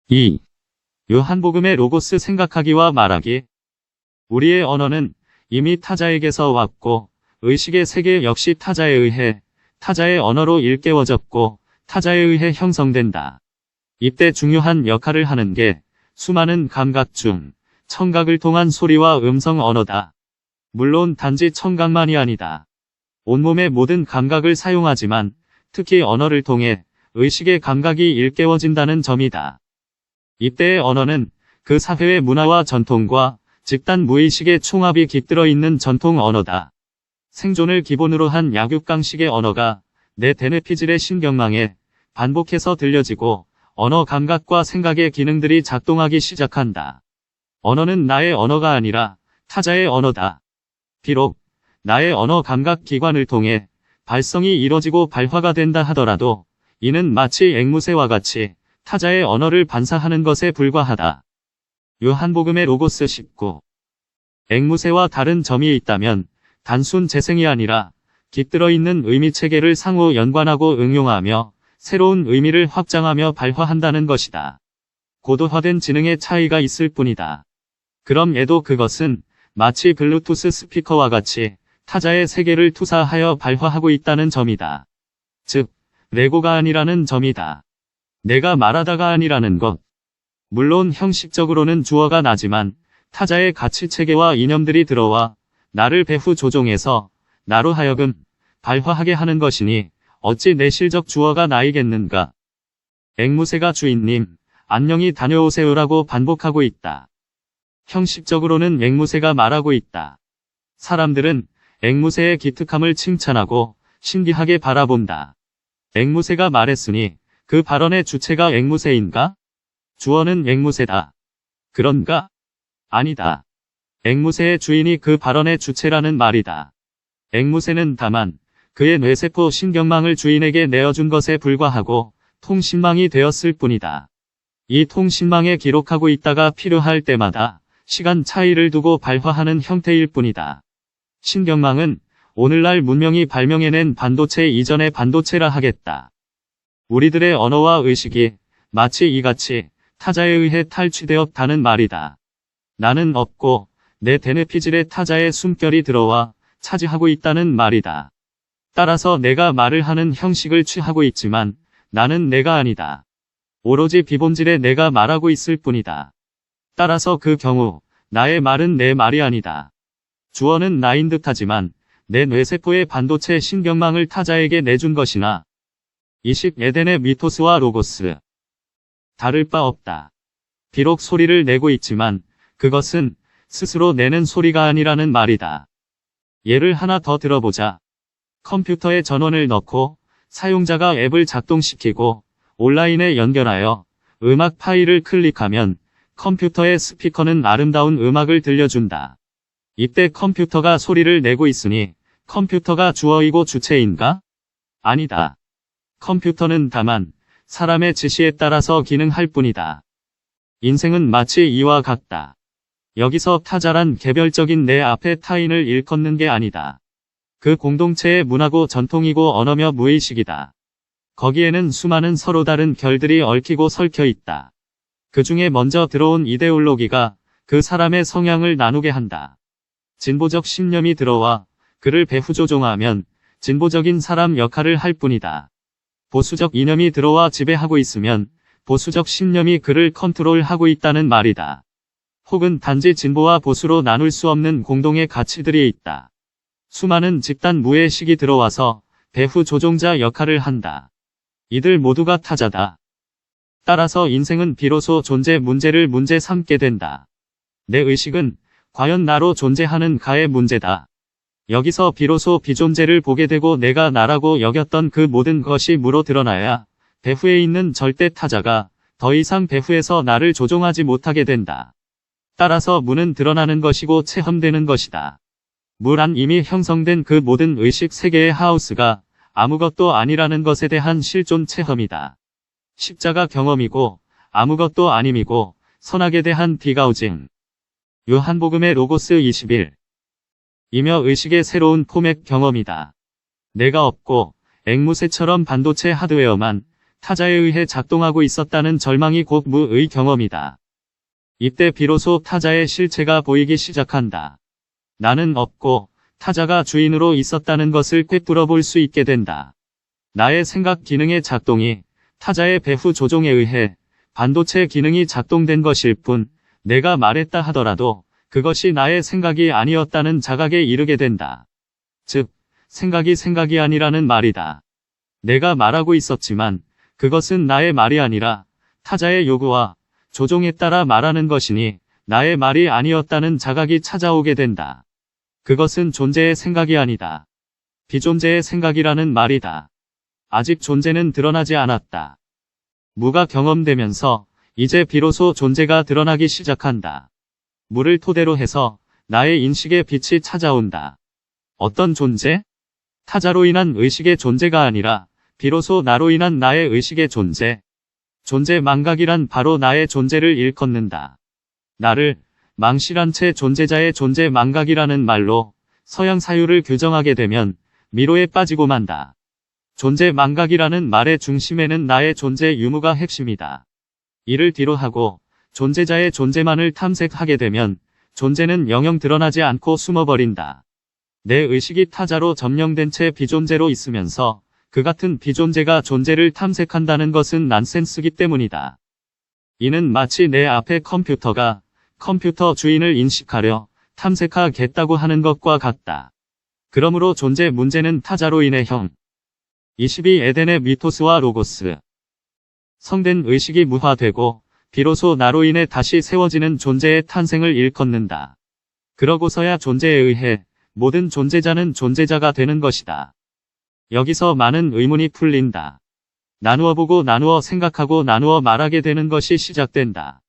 2. 요한복음의 로고스 생각하기와 말하기. 우리의 언어는 이미 타자에게서 왔고 의식의 세계 역시 타자에 의해 타자의 언어로 일깨워졌고 타자에 의해 형성된다. 이때 중요한 역할을 하는 게 수많은 감각 중 청각을 통한 소리와 음성 언어다. 물론 단지 청각만이 아니다. 온몸의 모든 감각을 사용하지만 특히 언어를 통해 의식의 감각이 일깨워진다는 점이다. 이때의 언어는 그 사회의 문화와 전통과 집단 무의식의 총합이 깃들어 있는 전통 언어다. 생존을 기본으로 한 약육강식의 언어가 내 대뇌피질의 신경망에 반복해서 들려지고 언어 감각과 생각의 기능들이 작동하기 시작한다. 언어는 나의 언어가 아니라 타자의 언어다. 비록 나의 언어 감각 기관을 통해 발성이 이뤄지고 발화가 된다 하더라도 이는 마치 앵무새와 같이 타자의 언어를 반사하는 것에 불과하다. 요한복음의 로고스 19. 앵무새와 다른 점이 있다면 단순 재생이 아니라 깃들어 있는 의미 체계를 상호 연관하고 응용하며 새로운 의미를 확장하며 발화한다는 것이다. 고도화된 지능의 차이가 있을 뿐이다. 그럼 얘도 그것은 마치 블루투스 스피커와 같이 타자의 세계를 투사하여 발화하고 있다는 점이다. 즉, 레고가 아니라는 점이다. 내가 말하다가 아니라는 것. 물론 형식적으로는 주어가 나지만 타자의 가치체계와 이념들이 들어와 나를 배후 조종해서 나로 하여금 발화하게 하는 것이니 어찌 내실적 주어가 나이겠는가. 앵무새가 주인님, 안녕히 다녀오세요라고 반복하고 있다. 형식적으로는 앵무새가 말하고 있다. 사람들은 앵무새의 기특함을 칭찬하고 신기하게 바라본다. 앵무새가 말했으니 그 발언의 주체가 앵무새인가? 주어는 앵무새다. 그런가? 아니다. 앵무새의 주인이 그 발언의 주체라는 말이다. 앵무새는 다만 그의 뇌세포 신경망을 주인에게 내어준 것에 불과하고 통신망이 되었을 뿐이다. 이 통신망에 기록하고 있다가 필요할 때마다 시간 차이를 두고 발화하는 형태일 뿐이다. 신경망은 오늘날 문명이 발명해낸 반도체 이전의 반도체라 하겠다. 우리들의 언어와 의식이 마치 이같이 타자에 의해 탈취되었다는 말이다. 나는 없고 내 대뇌피질에 타자의 숨결이 들어와 차지하고 있다는 말이다. 따라서 내가 말을 하는 형식을 취하고 있지만 나는 내가 아니다. 오로지 비본질의 내가 말하고 있을 뿐이다. 따라서 그 경우 나의 말은 내 말이 아니다. 주어는 나인 듯하지만 내 뇌세포의 반도체 신경망을 타자에게 내준 것이나 20. 에덴의 미토스와 로고스. 다를 바 없다. 비록 소리를 내고 있지만 그것은 스스로 내는 소리가 아니라는 말이다. 예를 하나 더 들어보자. 컴퓨터에 전원을 넣고 사용자가 앱을 작동시키고 온라인에 연결하여 음악 파일을 클릭하면 컴퓨터의 스피커는 아름다운 음악을 들려준다. 이때 컴퓨터가 소리를 내고 있으니 컴퓨터가 주어이고 주체인가? 아니다. 컴퓨터는 다만 사람의 지시에 따라서 기능할 뿐이다. 인생은 마치 이와 같다. 여기서 타자란 개별적인 내 앞에 타인을 일컫는 게 아니다. 그 공동체의 문화고 전통이고 언어며 무의식이다. 거기에는 수많은 서로 다른 결들이 얽히고 설켜 있다. 그 중에 먼저 들어온 이데올로기가 그 사람의 성향을 나누게 한다. 진보적 신념이 들어와 그를 배후조종하면 진보적인 사람 역할을 할 뿐이다. 보수적 이념이 들어와 지배하고 있으면 보수적 신념이 그를 컨트롤하고 있다는 말이다. 혹은 단지 진보와 보수로 나눌 수 없는 공동의 가치들이 있다. 수많은 집단 무의식이 들어와서 배후 조종자 역할을 한다. 이들 모두가 타자다. 따라서 인생은 비로소 존재 문제를 문제 삼게 된다. 내 의식은 과연 나로 존재하는 가의 문제다. 여기서 비로소 비존재를 보게 되고 내가 나라고 여겼던 그 모든 것이 무로 드러나야 배후에 있는 절대 타자가 더 이상 배후에서 나를 조종하지 못하게 된다. 따라서 무는 드러나는 것이고 체험되는 것이다. 물 안 이미 형성된 그 모든 의식 세계의 하우스가 아무것도 아니라는 것에 대한 실존 체험이다. 십자가 경험이고 아무것도 아님이고 선악에 대한 디가우징. 요한복음의 로고스 21. 이며 의식의 새로운 포맷 경험이다. 내가 없고 앵무새처럼 반도체 하드웨어만 타자에 의해 작동하고 있었다는 절망이 곧 무의 경험이다. 이때 비로소 타자의 실체가 보이기 시작한다. 나는 없고 타자가 주인으로 있었다는 것을 꿰뚫어 볼 수 있게 된다. 나의 생각 기능의 작동이 타자의 배후 조종에 의해 반도체 기능이 작동된 것일 뿐 내가 말했다 하더라도 그것이 나의 생각이 아니었다는 자각에 이르게 된다. 즉, 생각이 아니라는 말이다. 내가 말하고 있었지만 그것은 나의 말이 아니라 타자의 요구와 조종에 따라 말하는 것이니 나의 말이 아니었다는 자각이 찾아오게 된다. 그것은 존재의 생각이 아니다. 비존재의 생각이라는 말이다. 아직 존재는 드러나지 않았다. 무가 경험되면서 이제 비로소 존재가 드러나기 시작한다. 무를 토대로 해서 나의 인식의 빛이 찾아온다. 어떤 존재? 타자로 인한 의식의 존재가 아니라 비로소 나로 인한 나의 의식의 존재. 존재 망각이란 바로 나의 존재를 일컫는다. 나를 망실한 채 존재자의 존재 망각이라는 말로 서양 사유를 규정하게 되면 미로에 빠지고 만다. 존재 망각이라는 말의 중심에는 나의 존재 유무가 핵심이다. 이를 뒤로하고 존재자의 존재만을 탐색하게 되면 존재는 영영 드러나지 않고 숨어버린다. 내 의식이 타자로 점령된 채 비존재로 있으면서 그 같은 비존재가 존재를 탐색한다는 것은 난센스기 때문이다. 이는 마치 내 앞에 컴퓨터가 컴퓨터 주인을 인식하려 탐색하겠다고 하는 것과 같다. 그러므로 존재 문제는 타자로 인해 22 에덴의 미토스와 로고스. 성된 의식이 무화되고 비로소 나로 인해 다시 세워지는 존재의 탄생을 일컫는다. 그러고서야 존재에 의해 모든 존재자는 존재자가 되는 것이다. 여기서 많은 의문이 풀린다. 나누어 보고 나누어 생각하고 나누어 말하게 되는 것이 시작된다.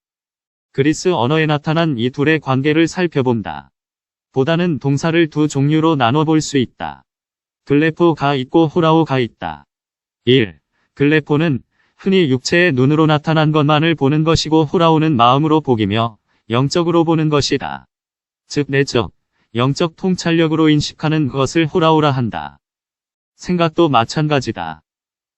그리스 언어에 나타난 이 둘의 관계를 살펴본다. 보다는 동사를 두 종류로 나눠 볼 수 있다. 글레포가 있고 호라오가 있다. 1. 글레포는 흔히 육체의 눈으로 나타난 것만을 보는 것이고 호라오는 마음으로 보기며 영적으로 보는 것이다. 즉 내적, 영적 통찰력으로 인식하는 것을 호라오라 한다. 생각도 마찬가지다.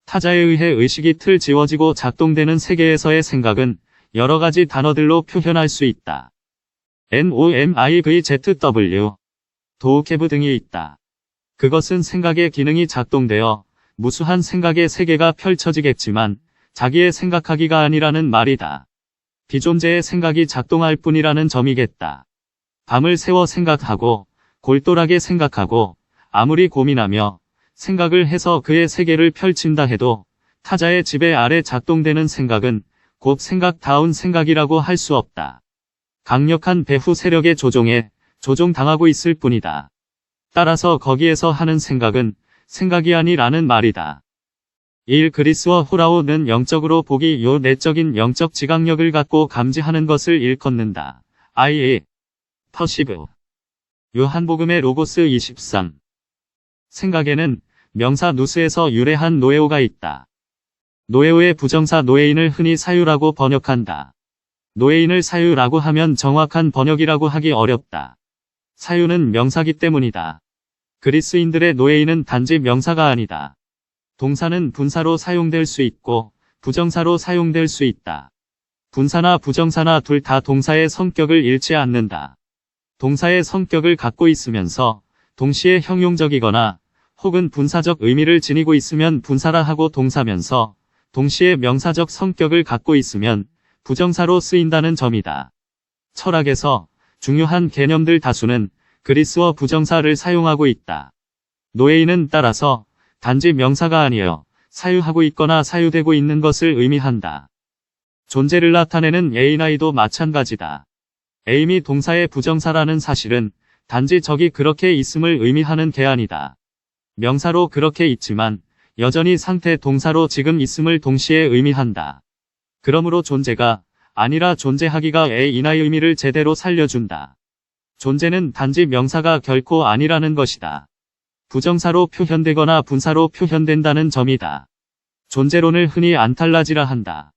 타자에 의해 의식이 틀 지워지고 작동되는 세계에서의 생각은 여러 가지 단어들로 표현할 수 있다. NOMIVZW, 도우케브 등이 있다. 그것은 생각의 기능이 작동되어 무수한 생각의 세계가 펼쳐지겠지만 자기의 생각하기가 아니라는 말이다. 비존재의 생각이 작동할 뿐이라는 점이겠다. 밤을 새워 생각하고 골똘하게 생각하고 아무리 고민하며 생각을 해서 그의 세계를 펼친다 해도 타자의 지배 아래 작동되는 생각은 곧 생각다운 생각이라고 할 수 없다. 강력한 배후 세력의 조종에 조종당하고 있을 뿐이다. 따라서 거기에서 하는 생각은 생각이 아니라는 말이다. 1. 그리스어 호라오는 영적으로 보기 요 내적인 영적 지각력을 갖고 감지하는 것을 일컫는다. i.e. 퍼시브. 요한복음의 로고스 23. 생각에는 명사 누스에서 유래한 노에오가 있다. 노에오의 부정사 노예인을 흔히 사유라고 번역한다. 노예인을 사유라고 하면 정확한 번역이라고 하기 어렵다. 사유는 명사기 때문이다. 그리스인들의 노예인은 단지 명사가 아니다. 동사는 분사로 사용될 수 있고 부정사로 사용될 수 있다. 분사나 부정사나 둘 다 동사의 성격을 잃지 않는다. 동사의 성격을 갖고 있으면서 동시에 형용적이거나 혹은 분사적 의미를 지니고 있으면 분사라 하고 동사면서 동시에 명사적 성격을 갖고 있으면 부정사로 쓰인다는 점이다. 철학에서 중요한 개념들 다수는 그리스어 부정사를 사용하고 있다. 노예인은 따라서 단지 명사가 아니여 사유하고 있거나 사유되고 있는 것을 의미한다. 존재를 나타내는 에이나이도 마찬가지다. 에임이 동사의 부정사라는 사실은 단지 적이 그렇게 있음을 의미하는 게 아니다. 명사로 그렇게 있지만 여전히 상태 동사로 지금 있음을 동시에 의미한다. 그러므로 존재가 아니라 존재하기가 에이나의 의미를 제대로 살려준다. 존재는 단지 명사가 결코 아니라는 것이다. 부정사로 표현되거나 분사로 표현된다는 점이다. 존재론을 흔히 안탈라지라 한다.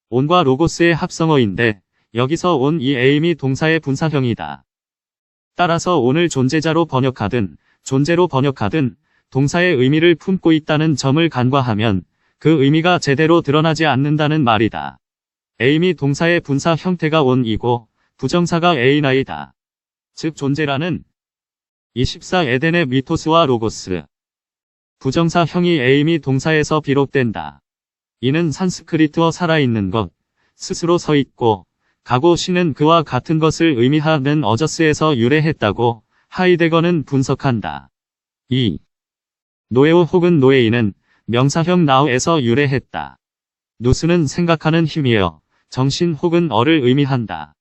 온과 로고스의 합성어인데 여기서 온 이 에임이 동사의 분사형이다. 따라서 온을 존재자로 번역하든 존재로 번역하든 동사의 의미를 품고 있다는 점을 간과하면 그 의미가 제대로 드러나지 않는다는 말이다. A미 동사의 분사 형태가 on이고 부정사가 A나이다. 즉 존재라는 24 에덴의 미토스와 로고스. 부정사형이 A미 동사에서 비롯된다. 이는 산스크리트어 살아있는 것, 스스로 서 있고 가고 쉬는 그와 같은 것을 의미하는 어저스에서 유래했다고 하이데거는 분석한다. 2. 노에오 혹은 노에이는 명사형 나우에서 유래했다. 누스는 생각하는 힘이여 정신 혹은 어를 의미한다.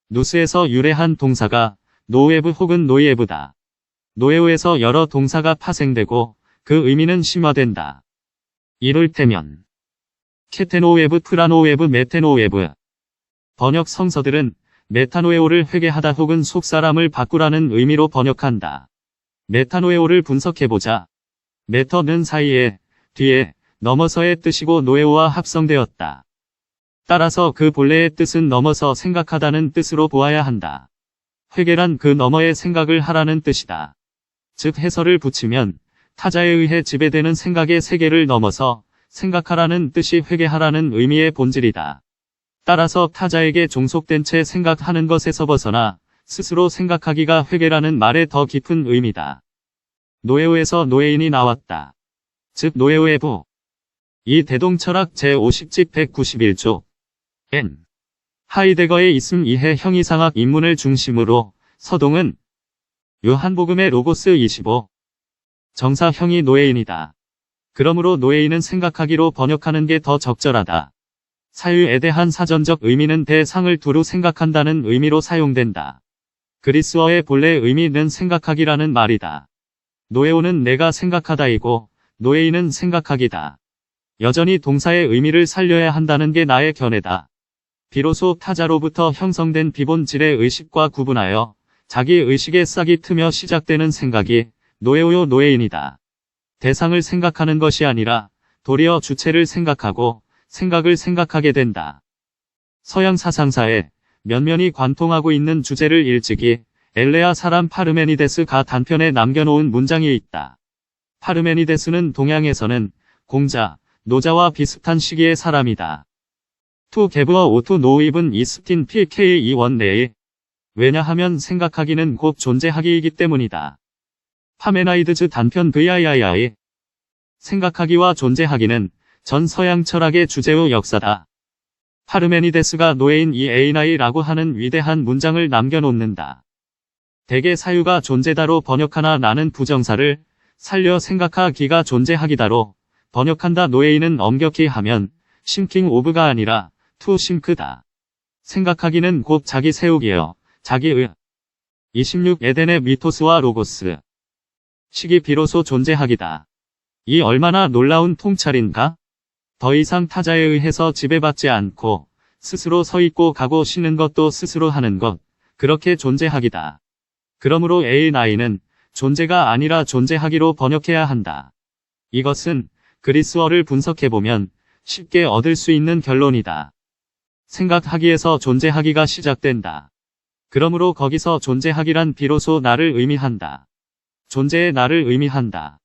누스에서 유래한 동사가 노에브 혹은 노이에브다. 노에오에서 여러 동사가 파생되고 그 의미는 심화된다. 이를테면 케테노웨브, 프라노웨브, 메테노웨브. 번역 성서들은 메타노에오를 회개하다 혹은 속사람을 바꾸라는 의미로 번역한다. 메타노에오를 분석해보자. 메터는 사이에, 뒤에, 넘어서의 뜻이고 노에오와 합성되었다. 따라서 그 본래의 뜻은 넘어서 생각하다는 뜻으로 보아야 한다. 회개란 그 너머의 생각을 하라는 뜻이다. 즉 해설을 붙이면 타자에 의해 지배되는 생각의 세계를 넘어서 생각하라는 뜻이 회개하라는 의미의 본질이다. 따라서 타자에게 종속된 채 생각하는 것에서 벗어나 스스로 생각하기가 회개라는 말의 더 깊은 의미다. 노에오에서 노예인이 나왔다. 즉 노에오의 부. 이 대동철학 제50집 191조 N. 하이데거의 있음 이해 형이상학 입문을 중심으로 서동은 요한복음의 로고스 25. 정사형이 노예인이다. 그러므로 노예인은 생각하기로 번역하는 게 더 적절하다. 사유에 대한 사전적 의미는 대상을 두루 생각한다는 의미로 사용된다. 그리스어의 본래 의미는 생각하기라는 말이다. 노에오는 내가 생각하다이고 노예인은 생각하기다. 여전히 동사의 의미를 살려야 한다는 게 나의 견해다. 비로소 타자로부터 형성된 비본질의 의식과 구분하여 자기 의식에 싹이 트며 시작되는 생각이 노에오요 노예인이다. 대상을 생각하는 것이 아니라 도리어 주체를 생각하고 생각을 생각하게 된다. 서양 사상사에 면면이 관통하고 있는 주제를 일찍이 엘레아 사람 파르메니데스가 단편에 남겨놓은 문장이 있다. 파르메니데스는 동양에서는 공자, 노자와 비슷한 시기의 사람이다. 투 게브어 오투 노입은 이스틴 PK 이원내에 왜냐하면 생각하기는 곧 존재하기이기 때문이다. 파메나이드즈 단편 VIII 생각하기와 존재하기는 전 서양 철학의 주제의 역사다. 파르메니데스가 노예인 이 에이나이라고 하는 위대한 문장을 남겨놓는다. 대개 사유가 존재다로 번역하나 나는 부정사를 살려 생각하기가 존재하기다로 번역한다. 노예인은 엄격히 하면 심킹 오브가 아니라 투 심크다. 생각하기는 곧 자기 세우기여 자기의 26 에덴의 미토스와 로고스 식이 비로소 존재하기다. 이 얼마나 놀라운 통찰인가? 더 이상 타자에 의해서 지배받지 않고 스스로 서 있고 가고 쉬는 것도 스스로 하는 것, 그렇게 존재하기다. 그러므로 에이나이는 존재가 아니라 존재하기로 번역해야 한다. 이것은 그리스어를 분석해보면 쉽게 얻을 수 있는 결론이다. 생각하기에서 존재하기가 시작된다. 그러므로 거기서 존재하기란 비로소 나를 의미한다. 존재의 나를 의미한다.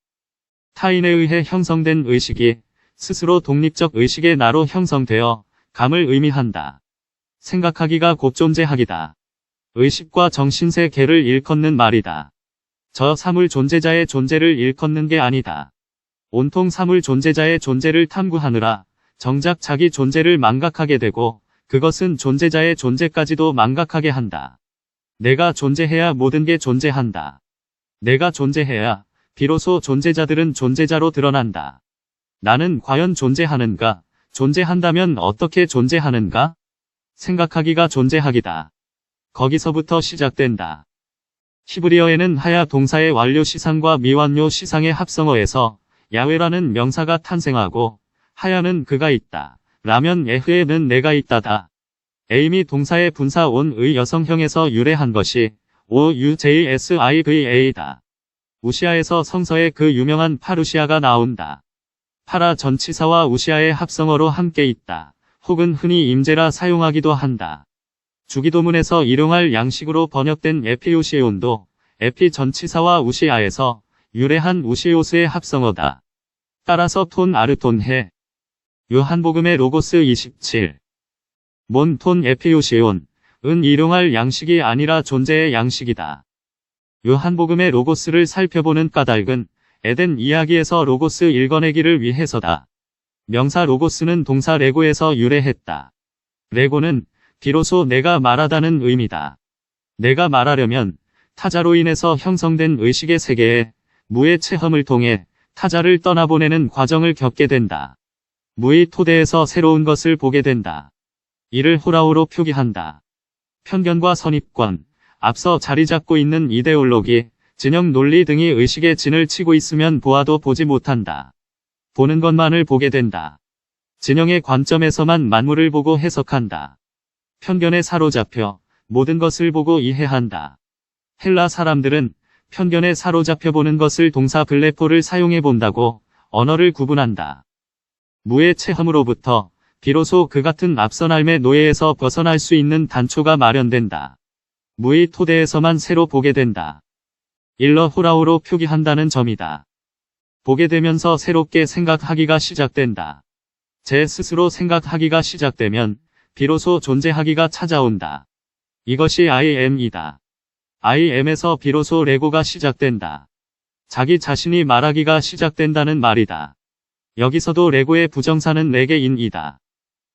타인에 의해 형성된 의식이 스스로 독립적 의식의 나로 형성되어 감을 의미한다. 생각하기가 곧 존재하기다. 의식과 정신세 개를 일컫는 말이다. 저 사물 존재자의 존재를 일컫는 게 아니다. 온통 사물 존재자의 존재를 탐구하느라 정작 자기 존재를 망각하게 되고 그것은 존재자의 존재까지도 망각하게 한다. 내가 존재해야 모든 게 존재한다. 내가 존재해야 비로소 존재자들은 존재자로 드러난다. 나는 과연 존재하는가? 존재한다면 어떻게 존재하는가? 생각하기가 존재하기다. 거기서부터 시작된다. 히브리어에는 하야 동사의 완료 시상과 미완료 시상의 합성어에서 야훼라는 명사가 탄생하고 하야는 그가 있다. 라면 예흐에는 내가 있다다. 에임이 동사의 분사 온의 여성형에서 유래한 것이 OUJSIVA다. 우시아에서 성서에 그 유명한 파루시아가 나온다. 파라 전치사와 우시아의 합성어로 함께 있다. 혹은 흔히 임제라 사용하기도 한다. 주기도문에서 일용할 양식으로 번역된 에피우시온도 에피 전치사와 우시아에서 유래한 우시오스의 합성어다. 따라서 톤 아르톤해 요한복음의 로고스 27. 몬톤 에피오시온, 은 일용할 양식이 아니라 존재의 양식이다. 요한복음의 로고스를 살펴보는 까닭은 에덴 이야기에서 로고스 일궈내기를 위해서다. 명사 로고스는 동사 레고에서 유래했다. 레고는 비로소 내가 말하다는 의미다. 내가 말하려면 타자로 인해서 형성된 의식의 세계에 무의 체험을 통해 타자를 떠나보내는 과정을 겪게 된다. 무의 토대에서 새로운 것을 보게 된다. 이를 호라우로 표기한다. 편견과 선입관, 앞서 자리 잡고 있는 이데올로기, 진영 논리 등이 의식의 진을 치고 있으면 보아도 보지 못한다. 보는 것만을 보게 된다. 진영의 관점에서만 만물을 보고 해석한다. 편견에 사로잡혀 모든 것을 보고 이해한다. 헬라 사람들은 편견에 사로잡혀 보는 것을 동사 블레포를 사용해 본다고 언어를 구분한다. 무의 체험으로부터 비로소 그 같은 앞선 삶의 노예에서 벗어날 수 있는 단초가 마련된다. 무의 토대에서만 새로 보게 된다. 일러 호라우로 표기한다는 점이다. 보게 되면서 새롭게 생각하기가 시작된다. 제 스스로 생각하기가 시작되면 비로소 존재하기가 찾아온다. 이것이 I am이다. I am에서 비로소 레고가 시작된다. 자기 자신이 말하기가 시작된다는 말이다. 여기서도 레고의 부정사는 레게인이다.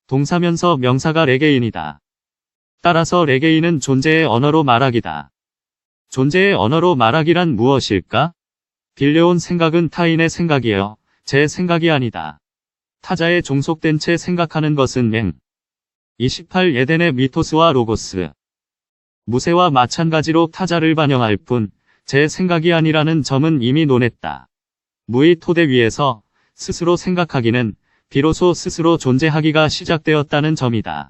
동사면서 명사가 레게인이다. 따라서 레게인은 존재의 언어로 말하기다. 존재의 언어로 말하기란 무엇일까? 빌려온 생각은 타인의 생각이여 제 생각이 아니다. 타자에 종속된 채 생각하는 것은 맹. 28 에덴의 미토스와 로고스. 무새와 마찬가지로 타자를 반영할 뿐 제 생각이 아니라는 점은 이미 논했다. 무의 토대 위에서 스스로 생각하기는 비로소 스스로 존재하기가 시작되었다는 점이다.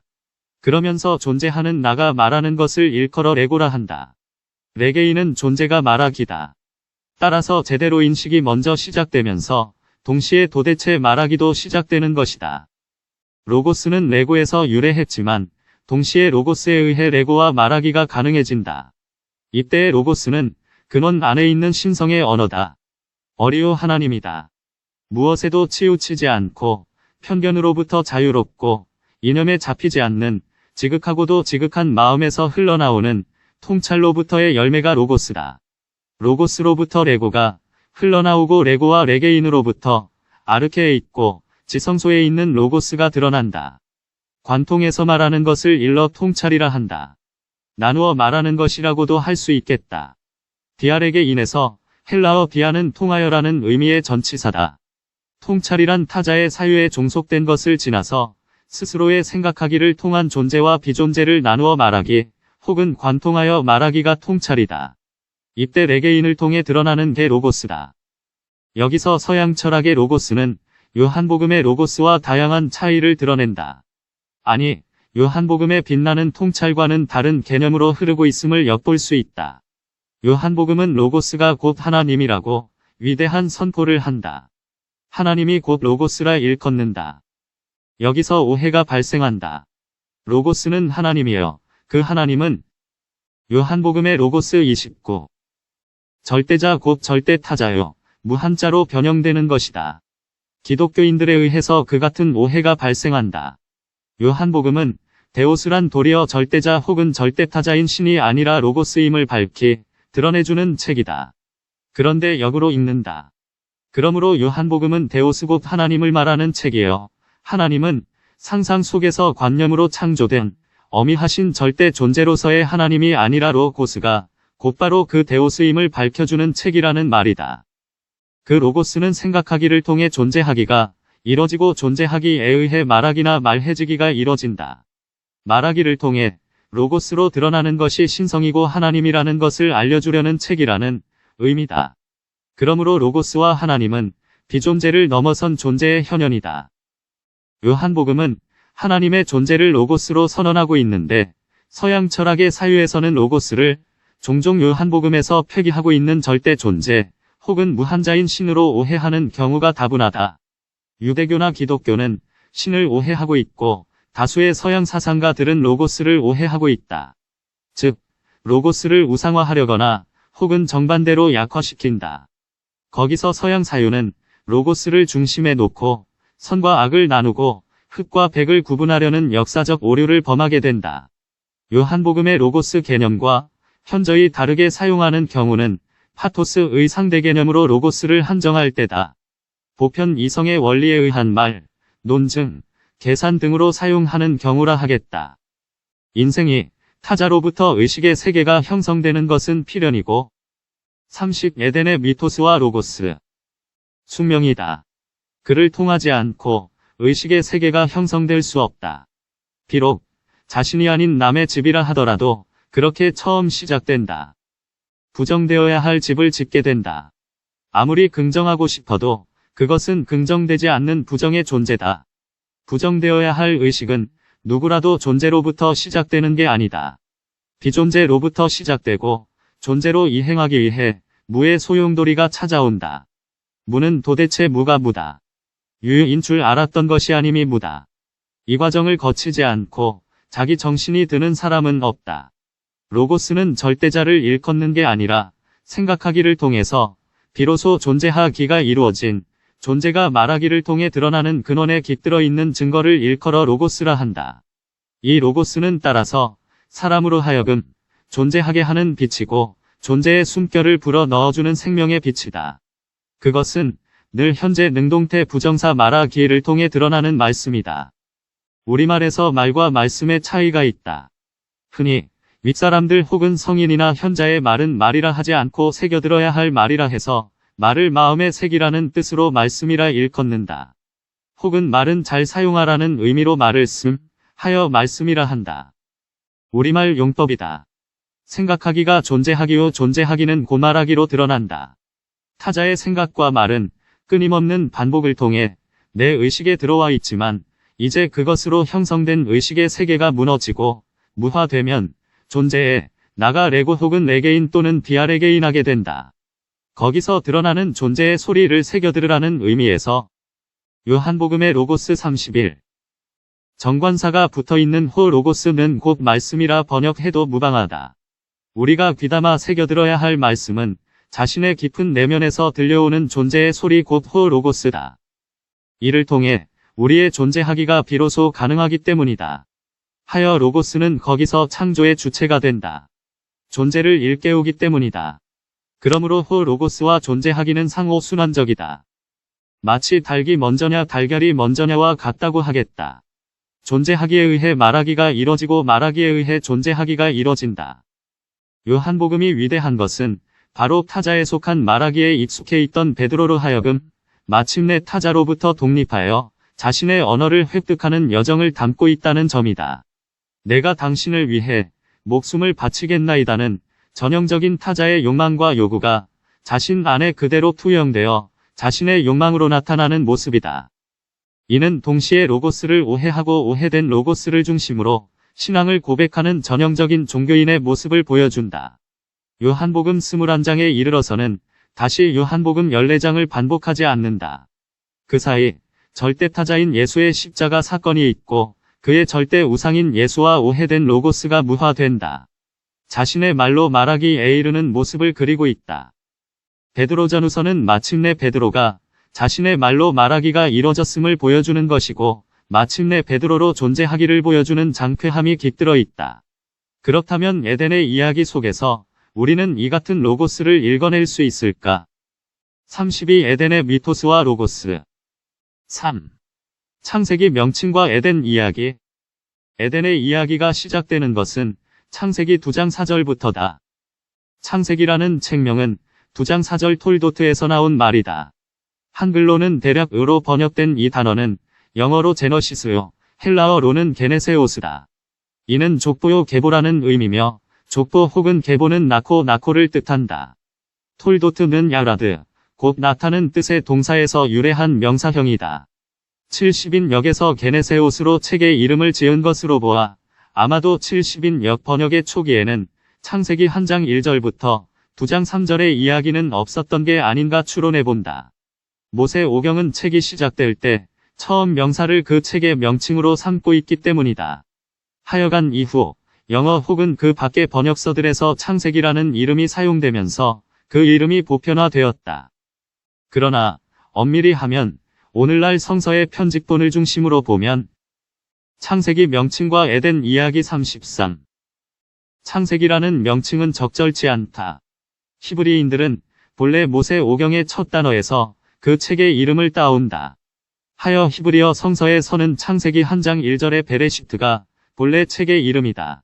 그러면서 존재하는 나가 말하는 것을 일컬어 레고라 한다. 레게인은 존재가 말하기다. 따라서 제대로 인식이 먼저 시작되면서 동시에 도대체 말하기도 시작되는 것이다. 로고스는 레고에서 유래했지만 동시에 로고스에 의해 레고와 말하기가 가능해진다. 이때의 로고스는 근원 안에 있는 신성의 언어다. 어리오 하나님이다. 무엇에도 치우치지 않고 편견으로부터 자유롭고 이념에 잡히지 않는 지극하고도 지극한 마음에서 흘러나오는 통찰로부터의 열매가 로고스다. 로고스로부터 레고가 흘러나오고 레고와 레게인으로부터 아르케에 있고 지성소에 있는 로고스가 드러난다. 관통에서 말하는 것을 일러 통찰이라 한다. 나누어 말하는 것이라고도 할 수 있겠다. 디아렉에 인해서 헬라어 디아는 통하여라는 의미의 전치사다. 통찰이란 타자의 사유에 종속된 것을 지나서 스스로의 생각하기를 통한 존재와 비존재를 나누어 말하기 혹은 관통하여 말하기가 통찰이다. 이때 레게인을 통해 드러나는 게 로고스다. 여기서 서양 철학의 로고스는 요한복음의 로고스와 다양한 차이를 드러낸다. 아니, 요한복음의 빛나는 통찰과는 다른 개념으로 흐르고 있음을 엿볼 수 있다. 요한복음은 로고스가 곧 하나님이라고 위대한 선포를 한다. 하나님이 곧 로고스라 일컫는다. 여기서 오해가 발생한다. 로고스는 하나님이여, 그 하나님은 요한복음의 로고스 29. 절대자 곧 절대타자요, 무한자로 변형되는 것이다. 기독교인들에 의해서 그 같은 오해가 발생한다. 요한복음은 데오스란 도리어 절대자 혹은 절대타자인 신이 아니라 로고스임을 밝히 드러내주는 책이다. 그런데 역으로 읽는다. 그러므로 요한복음은 데오스 곧 하나님을 말하는 책이에요. 하나님은 상상 속에서 관념으로 창조된 어미하신 절대 존재로서의 하나님이 아니라 로고스가 곧바로 그 데오스임을 밝혀주는 책이라는 말이다. 그 로고스는 생각하기를 통해 존재하기가 이뤄지고 존재하기에 의해 말하기나 말해지기가 이뤄진다. 말하기를 통해 로고스로 드러나는 것이 신성이고 하나님이라는 것을 알려주려는 책이라는 의미다. 그러므로 로고스와 하나님은 비존재를 넘어선 존재의 현현이다. 요한복음은 하나님의 존재를 로고스로 선언하고 있는데 서양 철학의 사유에서는 로고스를 종종 요한복음에서 폐기하고 있는 절대 존재 혹은 무한자인 신으로 오해하는 경우가 다분하다. 유대교나 기독교는 신을 오해하고 있고 다수의 서양 사상가들은 로고스를 오해하고 있다. 즉, 로고스를 우상화하려거나 혹은 정반대로 약화시킨다. 거기서 서양 사유는 로고스를 중심에 놓고 선과 악을 나누고 흑과 백을 구분하려는 역사적 오류를 범하게 된다. 요한복음의 로고스 개념과 현저히 다르게 사용하는 경우는 파토스의 상대 개념으로 로고스를 한정할 때다. 보편 이성의 원리에 의한 말, 논증, 계산 등으로 사용하는 경우라 하겠다. 인생이 타자로부터 의식의 세계가 형성되는 것은 필연이고 30. 에덴의 미토스와 로고스 숙명이다. 그를 통하지 않고 의식의 세계가 형성될 수 없다. 비록 자신이 아닌 남의 집이라 하더라도 그렇게 처음 시작된다. 부정되어야 할 집을 짓게 된다. 아무리 긍정하고 싶어도 그것은 긍정되지 않는 부정의 존재다. 부정되어야 할 의식은 누구라도 존재로부터 시작되는 게 아니다. 비존재로부터 시작되고 존재로 이행하기 위해 무의 소용돌이가 찾아온다. 무는 도대체 무가 무다. 유인 줄 알았던 것이 아님이 무다. 이 과정을 거치지 않고 자기 정신이 드는 사람은 없다. 로고스는 절대자를 일컫는 게 아니라 생각하기를 통해서 비로소 존재하기가 이루어진 존재가 말하기를 통해 드러나는 근원에 깃들어 있는 증거를 일컬어 로고스라 한다. 이 로고스는 따라서 사람으로 하여금 존재하게 하는 빛이고 존재의 숨결을 불어 넣어주는 생명의 빛이다. 그것은 늘 현재 능동태 부정사 말하기를 통해 드러나는 말씀이다. 우리말에서 말과 말씀의 차이가 있다. 흔히 윗사람들 혹은 성인이나 현자의 말은 말이라 하지 않고 새겨들어야 할 말이라 해서 말을 마음에 새기라는 뜻으로 말씀이라 일컫는다. 혹은 말은 잘 사용하라는 의미로 말을 하여 말씀이라 한다. 우리말 용법이다. 생각하기가 존재하기요 존재하기는 곧 말하기로 드러난다. 타자의 생각과 말은 끊임없는 반복을 통해 내 의식에 들어와 있지만 이제 그것으로 형성된 의식의 세계가 무너지고 무화되면 존재에 나가 레고 혹은 레게인 또는 비아레게인하게 된다. 거기서 드러나는 존재의 소리를 새겨들으라는 의미에서 요한복음의 로고스 31 정관사가 붙어있는 호 로고스는 곧 말씀이라 번역해도 무방하다. 우리가 귀담아 새겨들어야 할 말씀은 자신의 깊은 내면에서 들려오는 존재의 소리 곧 호 로고스다. 이를 통해 우리의 존재하기가 비로소 가능하기 때문이다. 하여 로고스는 거기서 창조의 주체가 된다. 존재를 일깨우기 때문이다. 그러므로 호 로고스와 존재하기는 상호 순환적이다. 마치 닭이 먼저냐 달걀이 먼저냐와 같다고 하겠다. 존재하기에 의해 말하기가 이뤄지고 말하기에 의해 존재하기가 이뤄진다. 요한복음이 위대한 것은 바로 타자에 속한 말하기에 익숙해 있던 베드로로 하여금 마침내 타자로부터 독립하여 자신의 언어를 획득하는 여정을 담고 있다는 점이다. 내가 당신을 위해 목숨을 바치겠나이다는 전형적인 타자의 욕망과 요구가 자신 안에 그대로 투영되어 자신의 욕망으로 나타나는 모습이다. 이는 동시에 로고스를 오해하고 오해된 로고스를 중심으로 신앙을 고백하는 전형적인 종교인의 모습을 보여준다. 요한복음 21장에 이르러서는 다시 요한복음 14장을 반복하지 않는다. 그 사이 절대타자인 예수의 십자가 사건이 있고 그의 절대 우상인 예수와 오해된 로고스가 무화된다. 자신의 말로 말하기에 이르는 모습을 그리고 있다. 베드로전후서는 마침내 베드로가 자신의 말로 말하기가 이뤄졌음을 보여주는 것이고 마침내 베드로로 존재하기를 보여주는 장쾌함이 깃들어 있다. 그렇다면 에덴의 이야기 속에서 우리는 이 같은 로고스를 읽어낼 수 있을까? 32. 에덴의 미토스와 로고스 3. 창세기 명칭과 에덴 이야기. 에덴의 이야기가 시작되는 것은 창세기 2장 4절부터다. 창세기라는 책명은 2장 4절 톨도트에서 나온 말이다. 한글로는 대략 으로 번역된 이 단어는 영어로 제너시스요, 헬라어로는 게네세오스다. 이는 족보요 계보라는 의미며 족보 혹은 계보는 나코를 뜻한다. 톨도트는 야라드, 곧 나타는 뜻의 동사에서 유래한 명사형이다. 70인역에서 게네세오스로 책의 이름을 지은 것으로 보아 아마도 70인역 번역의 초기에는 창세기 1장 1절부터 2장 3절의 이야기는 없었던 게 아닌가 추론해본다. 모세 오경은 책이 시작될 때 처음 명사를 그 책의 명칭으로 삼고 있기 때문이다. 하여간 이후 영어 혹은 그 밖의 번역서들에서 창세기라는 이름이 사용되면서 그 이름이 보편화되었다. 그러나 엄밀히 하면 오늘날 성서의 편집본을 중심으로 보면 창세기 명칭과 에덴 이야기 33. 창세기라는 명칭은 적절치 않다. 히브리인들은 본래 모세 오경의 첫 단어에서 그 책의 이름을 따온다. 하여 히브리어 성서에서는 창세기 1장 1절의 베레시트가 본래 책의 이름이다.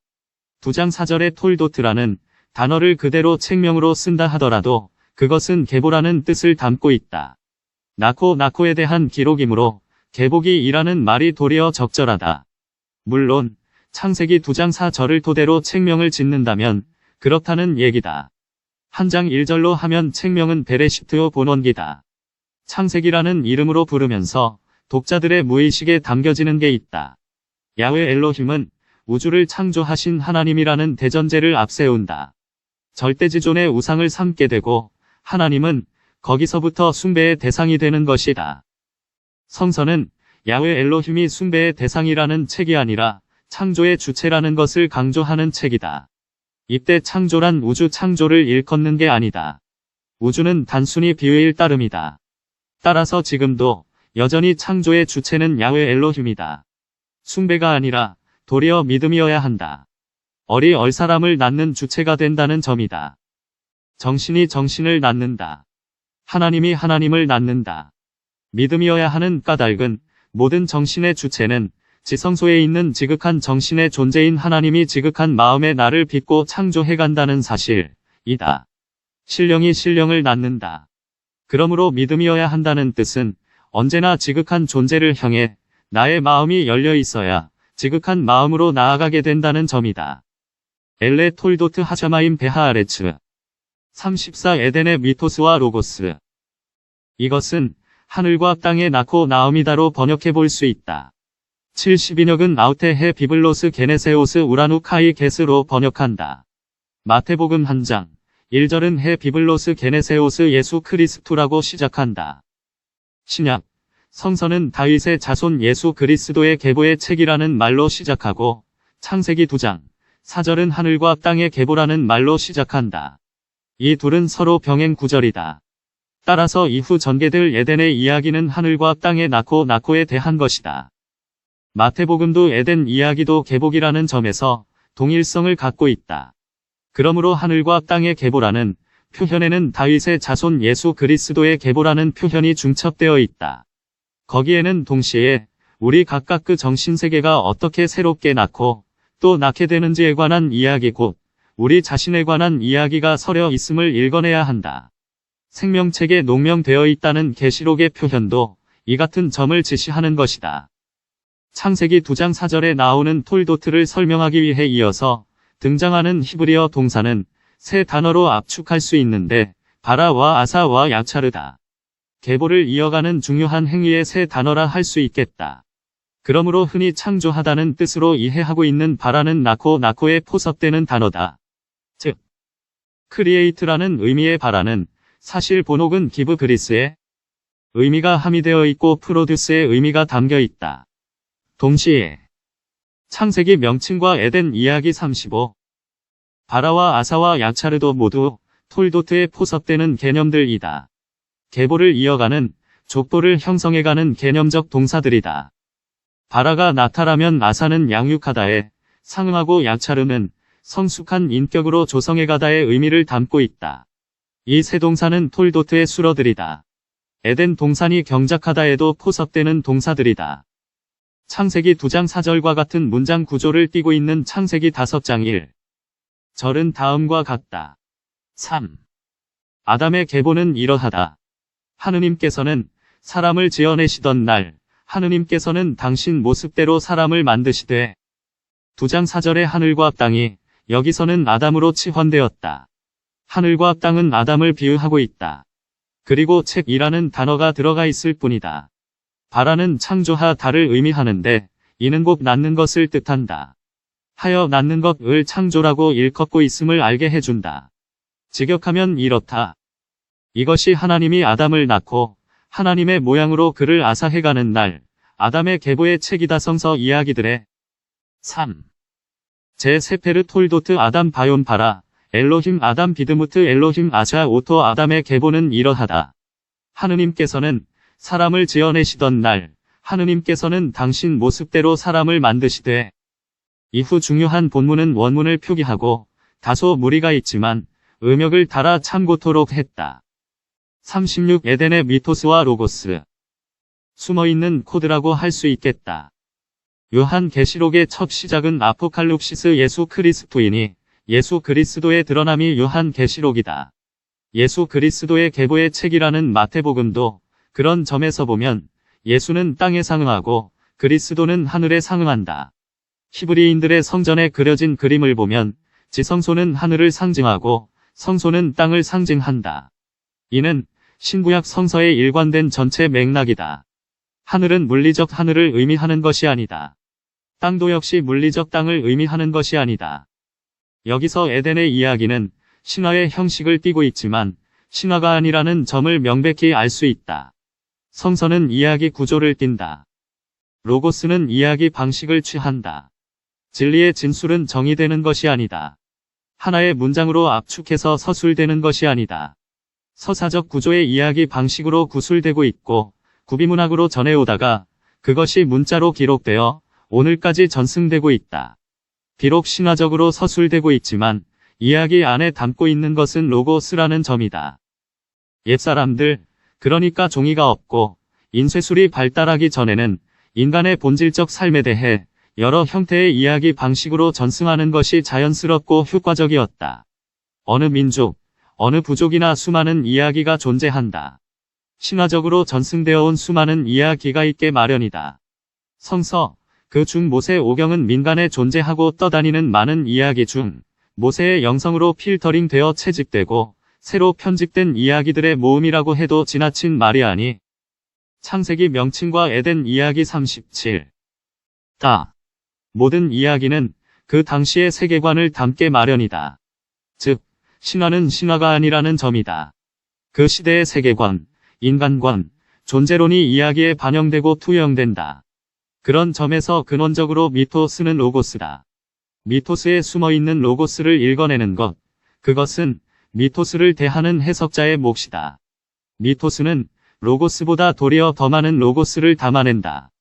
2장 4절의 톨도트라는 단어를 그대로 책명으로 쓴다 하더라도 그것은 계보라는 뜻을 담고 있다. 나코에 대한 기록이므로 계보기이라는 말이 도리어 적절하다. 물론 창세기 2장 4절을 토대로 책명을 짓는다면 그렇다는 얘기다. 1장 1절로 하면 책명은 베레시트요 본원기다. 창세기라는 이름으로 부르면서 독자들의 무의식에 담겨지는 게 있다. 야훼 엘로힘은 우주를 창조하신 하나님이라는 대전제를 앞세운다. 절대지존의 우상을 삼게 되고 하나님은 거기서부터 숭배의 대상이 되는 것이다. 성서는 야훼 엘로힘이 숭배의 대상이라는 책이 아니라 창조의 주체라는 것을 강조하는 책이다. 이때 창조란 우주 창조를 일컫는 게 아니다. 우주는 단순히 비유일 따름이다. 따라서 지금도 여전히 창조의 주체는 야훼 엘로힘이다. 숭배가 아니라 도리어 믿음이어야 한다. 어리 얼사람을 낳는 주체가 된다는 점이다. 정신이 정신을 낳는다. 하나님이 하나님을 낳는다. 믿음이어야 하는 까닭은 모든 정신의 주체는 지성소에 있는 지극한 정신의 존재인 하나님이 지극한 마음의 나를 빚고 창조해간다는 사실이다. 신령이 신령을 낳는다. 그러므로 믿음이어야 한다는 뜻은 언제나 지극한 존재를 향해 나의 마음이 열려 있어야 지극한 마음으로 나아가게 된다는 점이다. 엘레 톨도트 하샤마임 베하아레츠 34 에덴의 미토스와 로고스. 이것은 하늘과 땅의 나코 나음이다로 번역해 볼 수 있다. 72력은 아우테헤 비블로스 게네세오스 우라누 카이 게스로 번역한다. 마태복음 1장 1절은 헤 비블로스 게네세오스 예수 크리스투라고 시작한다. 신약 성서는 다윗의 자손 예수 그리스도의 계보의 책이라는 말로 시작하고 창세기 2장 4절은 하늘과 땅의 계보라는 말로 시작한다. 이 둘은 서로 병행 구절이다. 따라서 이후 전개될 에덴의 이야기는 하늘과 땅의 나코에 대한 것이다. 마태복음도 에덴 이야기도 계복이라는 점에서 동일성을 갖고 있다. 그러므로 하늘과 땅의 계보라는 표현에는 다윗의 자손 예수 그리스도의 계보라는 표현이 중첩되어 있다. 거기에는 동시에 우리 각각 그 정신세계가 어떻게 새롭게 낳고 또 낳게 되는지에 관한 이야기 곧 우리 자신에 관한 이야기가 서려 있음을 읽어내야 한다. 생명책에 농명되어 있다는 계시록의 표현도 이 같은 점을 지시하는 것이다. 창세기 2장 4절에 나오는 톨도트를 설명하기 위해 이어서 등장하는 히브리어 동사는 세 단어로 압축할 수 있는데 바라와 아사와 야차르다. 계보를 이어가는 중요한 행위의 세 단어라 할 수 있겠다. 그러므로 흔히 창조하다는 뜻으로 이해하고 있는 바라는 나코에 포섭되는 단어다. 즉, 크리에이트라는 의미의 바라는 사실 본옥은 기브 그리스의 의미가 함유되어 있고 프로듀스의 의미가 담겨 있다. 동시에 창세기 명칭과 에덴 이야기 35 바라와 아사와 야차르도 모두 톨도트에 포섭되는 개념들이다. 계보를 이어가는 족보를 형성해가는 개념적 동사들이다. 바라가 나타나면 아사는 양육하다에 상응하고 야차르는 성숙한 인격으로 조성해가다의 의미를 담고 있다. 이 세 동사는 톨도트의 수러들이다. 에덴 동산이 경작하다에도 포섭되는 동사들이다. 창세기 2장 4절과 같은 문장 구조를 띠고 있는 창세기 5장 1 절은 다음과 같다. 3. 아담의 계보는 이러하다. 하느님께서는 사람을 지어내시던 날 하느님께서는 당신 모습대로 사람을 만드시되 2장 4절의 하늘과 땅이 여기서는 아담으로 치환되었다. 하늘과 땅은 아담을 비유하고 있다. 그리고 책이라는 단어가 들어가 있을 뿐이다. 바라는 창조하다를 의미하는데 이는 곧 낳는 것을 뜻한다. 하여 낳는 것을 창조라고 일컫고 있음을 알게 해준다. 직역하면 이렇다. 이것이 하나님이 아담을 낳고 하나님의 모양으로 그를 아사해가는 날 아담의 계보의 책이다. 성서 이야기들의 3. 제 세페르 톨도트 아담 바yon 바라 엘로힘 아담 비드무트 엘로힘 아샤 오토 아담의 계보는 이러하다. 하느님께서는 사람을 지어내시던 날 하느님께서는 당신 모습대로 사람을 만드시되 이후 중요한 본문은 원문을 표기하고 다소 무리가 있지만 음역을 달아 참고토록 했다. 36. 에덴의 미토스와 로고스. 숨어있는 코드라고 할 수 있겠다. 요한계시록의 첫 시작은 아포칼립시스 예수 그리스도이니 예수 그리스도의 드러남이 요한계시록이다. 예수 그리스도의 계보의 책이라는 마태복음도 그런 점에서 보면 예수는 땅에 상응하고 그리스도는 하늘에 상응한다. 히브리인들의 성전에 그려진 그림을 보면 지성소는 하늘을 상징하고 성소는 땅을 상징한다. 이는 신구약 성서에 일관된 전체 맥락이다. 하늘은 물리적 하늘을 의미하는 것이 아니다. 땅도 역시 물리적 땅을 의미하는 것이 아니다. 여기서 에덴의 이야기는 신화의 형식을 띠고 있지만 신화가 아니라는 점을 명백히 알 수 있다. 성서는 이야기 구조를 띈다. 로고스는 이야기 방식을 취한다. 진리의 진술은 정의되는 것이 아니다. 하나의 문장으로 압축해서 서술되는 것이 아니다. 서사적 구조의 이야기 방식으로 구술되고 있고 구비문학으로 전해오다가 그것이 문자로 기록되어 오늘까지 전승되고 있다. 비록 신화적으로 서술되고 있지만 이야기 안에 담고 있는 것은 로고스라는 점이다. 옛사람들, 그러니까 종이가 없고 인쇄술이 발달하기 전에는 인간의 본질적 삶에 대해 여러 형태의 이야기 방식으로 전승하는 것이 자연스럽고 효과적이었다. 어느 민족, 어느 부족이나 수많은 이야기가 존재한다. 신화적으로 전승되어 온 수많은 이야기가 있게 마련이다. 성서, 그 중 모세 오경은 민간에 존재하고 떠다니는 많은 이야기 중 모세의 영성으로 필터링 되어 채집되고 새로 편집된 이야기들의 모음이라고 해도 지나친 말이 아니. 창세기 명칭과 에덴 이야기 37. 모든 이야기는 그 당시의 세계관을 담게 마련이다. 즉, 신화는 신화가 아니라는 점이다. 그 시대의 세계관, 인간관, 존재론이 이야기에 반영되고 투영된다. 그런 점에서 근원적으로 미토스는 로고스다. 미토스에 숨어있는 로고스를 읽어내는 것, 그것은 미토스를 대하는 해석자의 몫이다. 미토스는 로고스보다 도리어 더 많은 로고스를 담아낸다.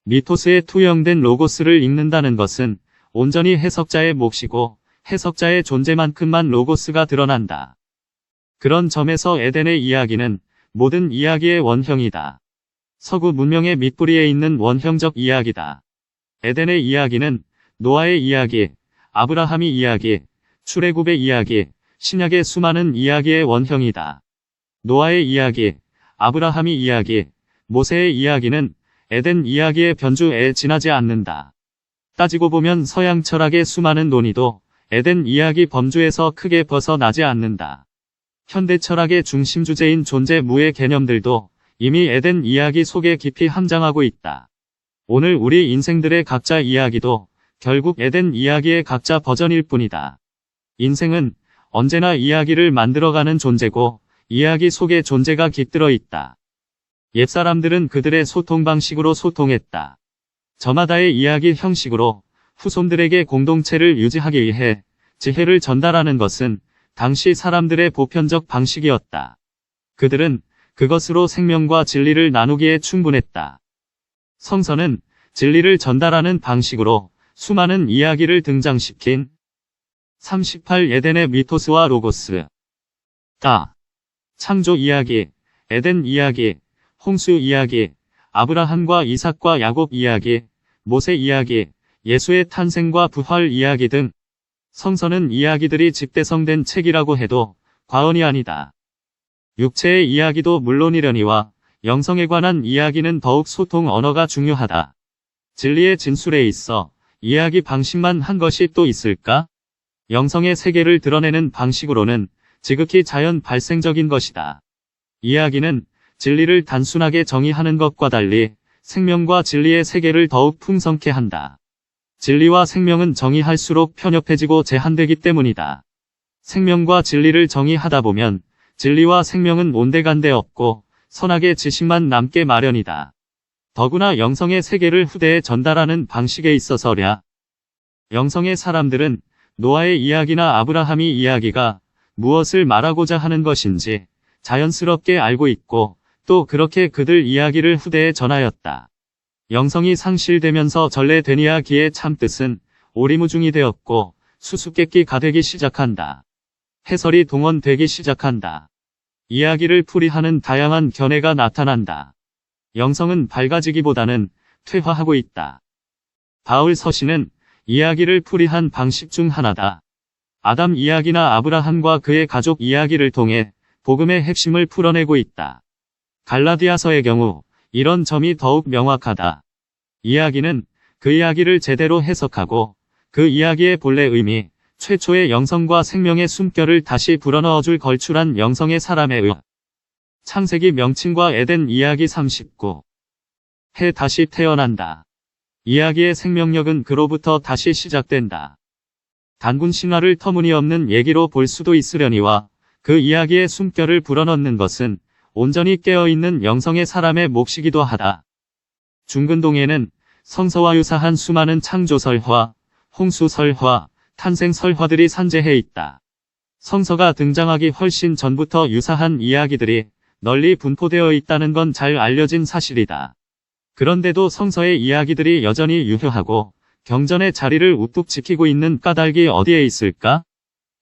미토스에 투영된 로고스를 읽는다는 것은 온전히 해석자의 몫이고 해석자의 존재만큼만 로고스가 드러난다. 그런 점에서 에덴의 이야기는 모든 이야기의 원형이다. 서구 문명의 밑뿌리에 있는 원형적 이야기다. 에덴의 이야기는 노아의 이야기, 아브라함의 이야기, 출애굽의 이야기, 신약의 수많은 이야기의 원형이다. 노아의 이야기, 아브라함의 이야기, 모세의 이야기는 에덴 이야기의 변주에 지나지 않는다. 따지고 보면 서양 철학의 수많은 논의도 에덴 이야기 범주에서 크게 벗어나지 않는다. 현대 철학의 중심 주제인 존재무의 개념들도 이미 에덴 이야기 속에 깊이 함장하고 있다. 오늘 우리 인생들의 각자 이야기도 결국 에덴 이야기의 각자 버전일 뿐이다. 인생은 언제나 이야기를 만들어가는 존재고 이야기 속에 존재가 깃들어 있다. 옛사람들은 그들의 소통 방식으로 소통했다. 저마다의 이야기 형식으로 후손들에게 공동체를 유지하기 위해 지혜를 전달하는 것은 당시 사람들의 보편적 방식이었다. 그들은 그것으로 생명과 진리를 나누기에 충분했다. 성서는 진리를 전달하는 방식으로 수많은 이야기를 등장시킨 38. 에덴의 미토스와 로고스. 창조 이야기, 에덴 이야기, 홍수 이야기, 아브라함과 이삭과 야곱 이야기, 모세 이야기, 예수의 탄생과 부활 이야기 등 성서는 이야기들이 집대성된 책이라고 해도 과언이 아니다. 육체의 이야기도 물론이려니와 영성에 관한 이야기는 더욱 소통 언어가 중요하다. 진리의 진술에 있어 이야기 방식만 한 것이 또 있을까? 영성의 세계를 드러내는 방식으로는 지극히 자연 발생적인 것이다. 이야기는 진리를 단순하게 정의하는 것과 달리 생명과 진리의 세계를 더욱 풍성케 한다. 진리와 생명은 정의할수록 편협해지고 제한되기 때문이다. 생명과 진리를 정의하다 보면 진리와 생명은 온데간데 없고 선악의 지식만 남게 마련이다. 더구나 영성의 세계를 후대에 전달하는 방식에 있어서랴. 영성의 사람들은 노아의 이야기나 아브라함의 이야기가 무엇을 말하고자 하는 것인지 자연스럽게 알고 있고 야곱도 그렇게 그들 이야기를 후대에 전하였다. 영성이 상실되면서 전래된 이야기의 참뜻은 오리무중이 되었고 수수께끼가 되기 시작한다. 해설이 동원되기 시작한다. 이야기를 풀이하는 다양한 견해가 나타난다. 영성은 밝아지기보다는 퇴화하고 있다. 바울 서신은 이야기를 풀이한 방식 중 하나다. 아담 이야기나 아브라함과 그의 가족 이야기를 통해 복음의 핵심을 풀어내고 있다. 갈라디아서의 경우 이런 점이 더욱 명확하다. 이야기는 그 이야기를 제대로 해석하고 그 이야기의 본래 의미, 최초의 영성과 생명의 숨결을 다시 불어넣어줄 걸출한 영성의 사람에 의해 창세기 명칭과 에덴 이야기 39. 해 다시 태어난다. 이야기의 생명력은 그로부터 다시 시작된다. 단군 신화를 터무니없는 얘기로 볼 수도 있으려니와 그 이야기의 숨결을 불어넣는 것은 온전히 깨어있는 영성의 사람의 몫이기도 하다. 중근동에는 성서와 유사한 수많은 창조설화, 홍수설화, 탄생설화들이 산재해 있다. 성서가 등장하기 훨씬 전부터 유사한 이야기들이 널리 분포되어 있다는 건 잘 알려진 사실이다. 그런데도 성서의 이야기들이 여전히 유효하고 경전의 자리를 우뚝 지키고 있는 까닭이 어디에 있을까?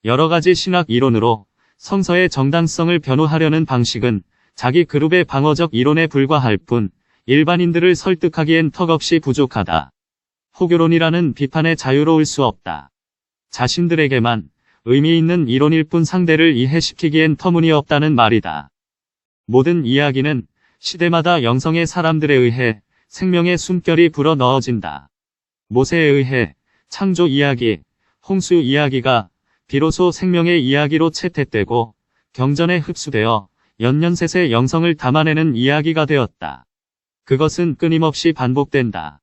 여러 가지 신학 이론으로 성서의 정당성을 변호하려는 방식은 자기 그룹의 방어적 이론에 불과할 뿐 일반인들을 설득하기엔 턱없이 부족하다. 호교론이라는 비판에 자유로울 수 없다. 자신들에게만 의미 있는 이론일 뿐 상대를 이해시키기엔 터무니없다는 말이다. 모든 이야기는 시대마다 영성의 사람들에 의해 생명의 숨결이 불어 넣어진다. 모세에 의해 창조 이야기, 홍수 이야기가 비로소 생명의 이야기로 채택되고 경전에 흡수되어 연년셋의 영성을 담아내는 이야기가 되었다. 그것은 끊임없이 반복된다.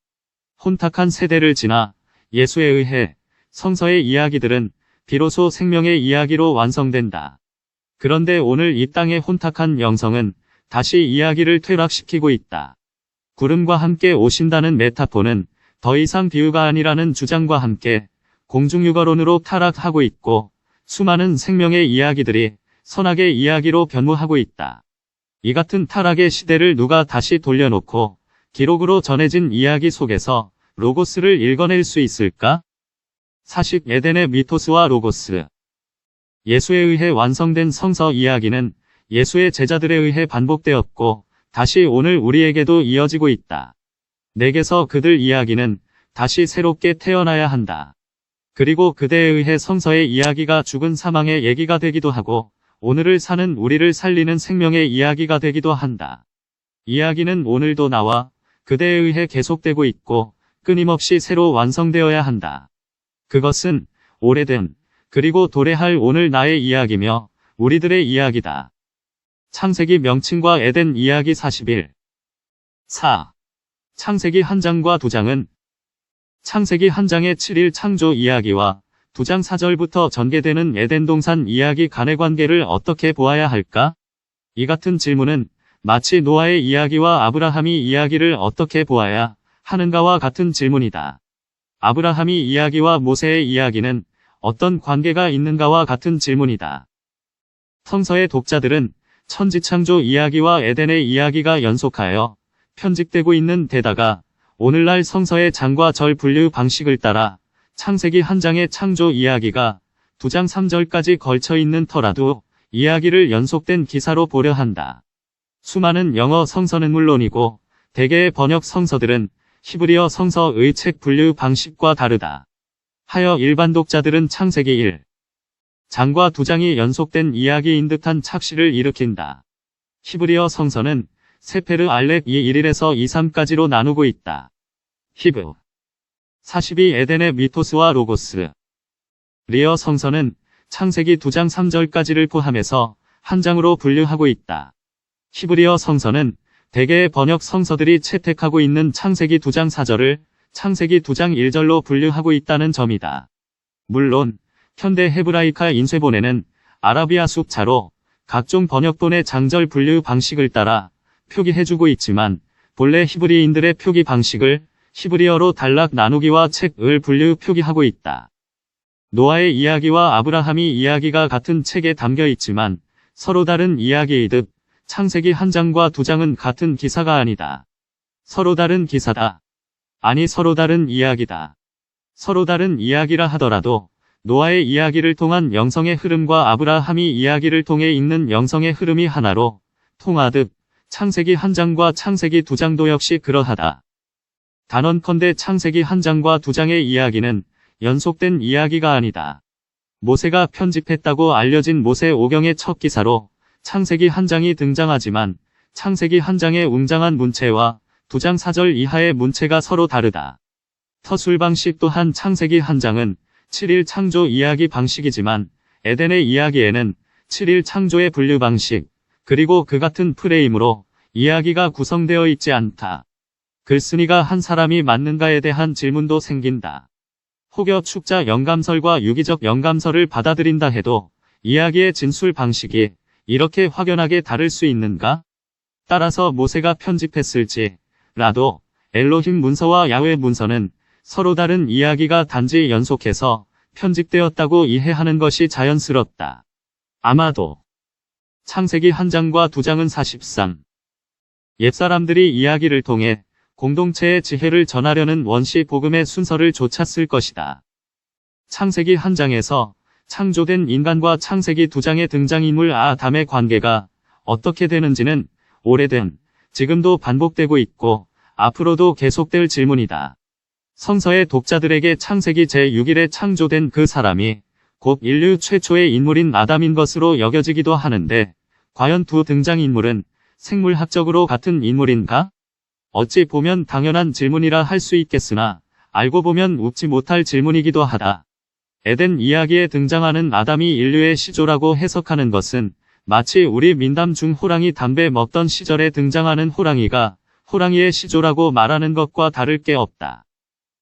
혼탁한 세대를 지나 예수에 의해 성서의 이야기들은 비로소 생명의 이야기로 완성된다. 그런데 오늘 이 땅의 혼탁한 영성은 다시 이야기를 퇴락시키고 있다. 구름과 함께 오신다는 메타포는 더 이상 비유가 아니라는 주장과 함께 공중유거론으로 타락하고 있고 수많은 생명의 이야기들이 선악의 이야기로 변모하고 있다. 이 같은 타락의 시대를 누가 다시 돌려놓고 기록으로 전해진 이야기 속에서 로고스를 읽어낼 수 있을까? 사십 에덴의 미토스와 로고스. 예수에 의해 완성된 성서 이야기는 예수의 제자들에 의해 반복되었고 다시 오늘 우리에게도 이어지고 있다. 내게서 그들 이야기는 다시 새롭게 태어나야 한다. 그리고 그대에 의해 성서의 이야기가 죽은 사망의 얘기가 되기도 하고 오늘을 사는 우리를 살리는 생명의 이야기가 되기도 한다. 이야기는 오늘도 나와 그대에 의해 계속되고 있고 끊임없이 새로 완성되어야 한다. 그것은 오래된 그리고 도래할 오늘 나의 이야기며 우리들의 이야기다. 창세기 명칭과 에덴 이야기 41. 4. 창세기 1장과 2장은 창세기 1장의 7일 창조 이야기와 2장 4절부터 전개되는 에덴 동산 이야기 간의 관계를 어떻게 보아야 할까? 이 같은 질문은 마치 노아의 이야기와 아브라함이 이야기를 어떻게 보아야 하는가와 같은 질문이다. 아브라함이 이야기와 모세의 이야기는 어떤 관계가 있는가와 같은 질문이다. 성서의 독자들은 천지창조 이야기와 에덴의 이야기가 연속하여 편집되고 있는 데다가 오늘날 성서의 장과 절 분류 방식을 따라 창세기 1장의 창조 이야기가 2장 3절까지 걸쳐 있는 터라도 이야기를 연속된 기사로 보려 한다. 수많은 영어 성서는 물론이고 대개의 번역 성서들은 히브리어 성서의 책 분류 방식과 다르다. 하여 일반 독자들은 창세기 1. 장과 2장이 연속된 이야기인 듯한 착시를 일으킨다. 히브리어 성서는 세페르 알렉 2:1에서 2:3까지로 나누고 있다. 히브 42 에덴의 미토스와 로고스. 리어 성서는 창세기 2장 3절까지를 포함해서 한 장으로 분류하고 있다. 히브리어 성서는 대개의 번역 성서들이 채택하고 있는 창세기 2장 4절을 창세기 2장 1절로 분류하고 있다는 점이다. 물론 현대 헤브라이카 인쇄본에는 아라비아 숫자로 각종 번역본의 장절 분류 방식을 따라 표기해주고 있지만 본래 히브리인들의 표기 방식을 히브리어로 단락 나누기와 책을 분류 표기하고 있다. 노아의 이야기와 아브라함의 이야기가 같은 책에 담겨 있지만 서로 다른 이야기이듯 창세기 1장과 2장은 같은 기사가 아니다. 서로 다른 기사다. 아니 서로 다른 이야기다. 서로 다른 이야기라 하더라도 노아의 이야기를 통한 영성의 흐름과 아브라함이 이야기를 통해 읽는 영성의 흐름이 하나로 통하듯 창세기 1장과 창세기 2장도 역시 그러하다. 단언컨대 창세기 1장과 2장의 이야기는 연속된 이야기가 아니다. 모세가 편집했다고 알려진 모세 오경의 첫 기사로 창세기 1장이 등장하지만 창세기 1장의 웅장한 문체와 2장 4절 이하의 문체가 서로 다르다. 터술 방식 또한 창세기 1장은 7일 창조 이야기 방식이지만 에덴의 이야기에는 7일 창조의 분류 방식, 그리고 그 같은 프레임으로 이야기가 구성되어 있지 않다. 글쓴이가 한 사람이 맞는가에 대한 질문도 생긴다. 혹여 축자 영감설과 유기적 영감설을 받아들인다 해도 이야기의 진술 방식이 이렇게 확연하게 다를 수 있는가? 따라서 모세가 편집했을지라도 엘로힘 문서와 야훼 문서는 서로 다른 이야기가 단지 연속해서 편집되었다고 이해하는 것이 자연스럽다. 아마도 창세기 1장과 2장은 사실상 옛사람들이 이야기를 통해 공동체의 지혜를 전하려는 원시 복음의 순서를 좇았을 것이다. 창세기 1장에서 창조된 인간과 창세기 2장의 등장인물 아담의 관계가 어떻게 되는지는 오래된, 지금도 반복되고 있고 앞으로도 계속될 질문이다. 성서의 독자들에게 창세기 제6일에 창조된 그 사람이 곧 인류 최초의 인물인 아담인 것으로 여겨지기도 하는데 과연 두 등장인물은 생물학적으로 같은 인물인가? 어찌 보면 당연한 질문이라 할 수 있겠으나 알고 보면 웃지 못할 질문이기도 하다. 에덴 이야기에 등장하는 아담이 인류의 시조라고 해석하는 것은 마치 우리 민담 중 호랑이 담배 먹던 시절에 등장하는 호랑이가 호랑이의 시조라고 말하는 것과 다를 게 없다.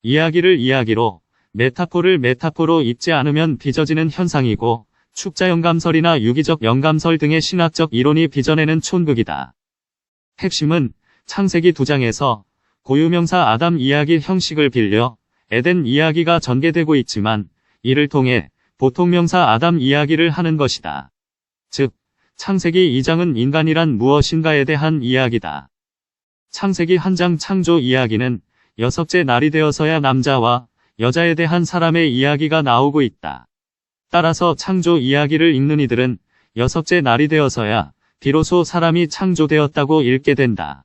이야기를 이야기로, 메타포를 메타포로 읽지 않으면 빚어지는 현상이고 축자 영감설이나 유기적 영감설 등의 신학적 이론이 빚어내는 촌극이다. 핵심은 창세기 2장에서 고유명사 아담 이야기 형식을 빌려 에덴 이야기가 전개되고 있지만 이를 통해 보통명사 아담 이야기를 하는 것이다. 즉, 창세기 2장은 인간이란 무엇인가에 대한 이야기다. 창세기 1장 창조 이야기는 6째 날이 되어서야 남자와 여자에 대한 사람의 이야기가 나오고 있다. 따라서 창조 이야기를 읽는 이들은 6째 날이 되어서야 비로소 사람이 창조되었다고 읽게 된다.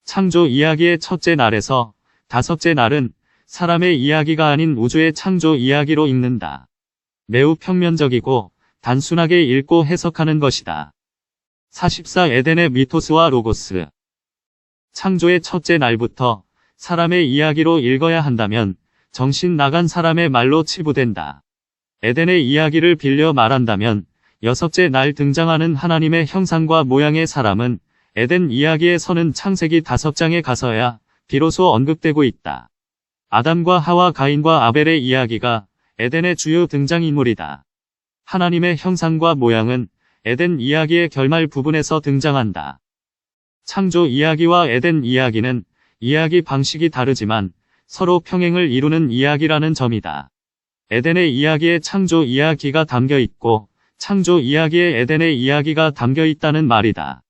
창조 이야기의 첫째 날에서 5째 날은 사람의 이야기가 아닌 우주의 창조 이야기로 읽는다. 매우 평면적이고 단순하게 읽고 해석하는 것이다. 44 에덴의 미토스와 로고스. 창조의 첫째 날부터 사람의 이야기로 읽어야 한다면 정신 나간 사람의 말로 치부된다. 에덴의 이야기를 빌려 말한다면 6째 날 등장하는 하나님의 형상과 모양의 사람은 에덴 이야기에서는 창세기 5장에 가서야 비로소 언급되고 있다. 아담과 하와 가인과 아벨의 이야기가 에덴의 주요 등장인물이다. 하나님의 형상과 모양은 에덴 이야기의 결말 부분에서 등장한다. 창조 이야기와 에덴 이야기는 이야기 방식이 다르지만 서로 평행을 이루는 이야기라는 점이다. 에덴의 이야기에 창조 이야기가 담겨 있고 창조 이야기에 에덴의 이야기가 담겨 있다는 말이다.